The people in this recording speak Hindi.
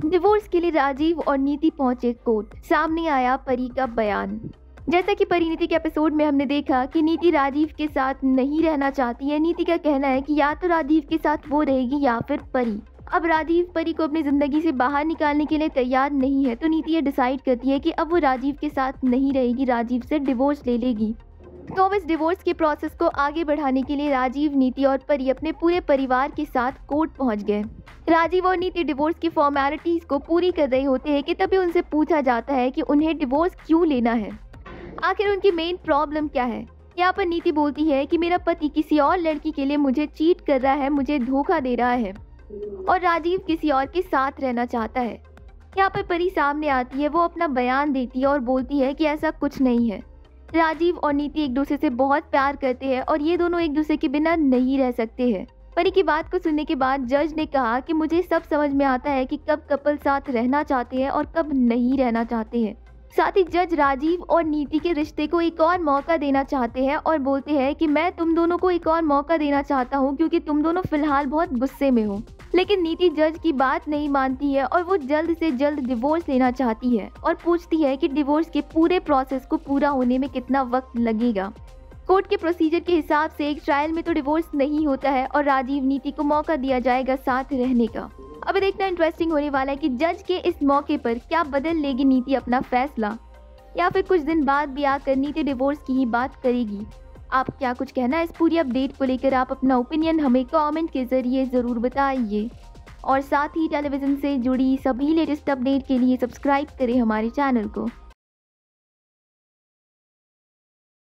डिवोर्स के लिए राजीव और नीति पहुंचे कोर्ट। सामने आया परी का बयान। जैसा कि परिणीति के एपिसोड में हमने देखा कि नीति राजीव के साथ नहीं रहना चाहती है। नीति का कहना है कि या तो राजीव के साथ वो रहेगी या फिर परी। अब राजीव परी को अपनी जिंदगी से बाहर निकालने के लिए तैयार नहीं है, तो नीति ये डिसाइड करती है कि अब वो राजीव के साथ नहीं रहेगी, राजीव से डिवोर्स ले लेगी। तो अब इस डिवोर्स के प्रोसेस को आगे बढ़ाने के लिए राजीव, नीति और परी अपने पूरे परिवार के साथ कोर्ट पहुंच गए। राजीव और नीति डिवोर्स की फॉर्मेलिटीज को पूरी कर रहे होते हैं कि तभी उनसे पूछा जाता है कि उन्हें डिवोर्स क्यों लेना है, आखिर उनकी मेन प्रॉब्लम क्या है। यहाँ पर नीति बोलती है कि मेरा पति किसी और लड़की के लिए मुझे चीट कर रहा है, मुझे धोखा दे रहा है और राजीव किसी और के साथ रहना चाहता है। यहाँ पर परी सामने आती है, वो अपना बयान देती है और बोलती है कि ऐसा कुछ नहीं है। राजीव और नीति एक दूसरे से बहुत प्यार करते हैं और ये दोनों एक दूसरे के बिना नहीं रह सकते हैं। परी की बात को सुनने के बाद जज ने कहा कि मुझे सब समझ में आता है कि कब कपल साथ रहना चाहते हैं और कब नहीं रहना चाहते हैं। साथ ही जज राजीव और नीति के रिश्ते को एक और मौका देना चाहते हैं और बोलते हैं कि मैं तुम दोनों को एक और मौका देना चाहता हूं क्योंकि तुम दोनों फिलहाल बहुत गुस्से में हो। लेकिन नीति जज की बात नहीं मानती है और वो जल्द से जल्द डिवोर्स लेना चाहती है और पूछती है कि डिवोर्स के पूरे प्रोसेस को पूरा होने में कितना वक्त लगेगा। कोर्ट के प्रोसीजर के हिसाब से एक ट्रायल में तो डिवोर्स नहीं होता है और राजीव, नीति को मौका दिया जाएगा साथ रहने का। अब देखना इंटरेस्टिंग होने वाला है कि जज के इस मौके पर क्या बदल लेगी नीति अपना फैसला, या फिर कुछ दिन बाद भी आकर नीति डिवोर्स की ही बात करेगी। आप क्या कुछ कहना है इस पूरी अपडेट को लेकर? आप अपना ओपिनियन हमें कमेंट के जरिए ज़रूर बताइए और साथ ही टेलीविज़न से जुड़ी सभी लेटेस्ट अपडेट के लिए सब्सक्राइब करें हमारे चैनल को।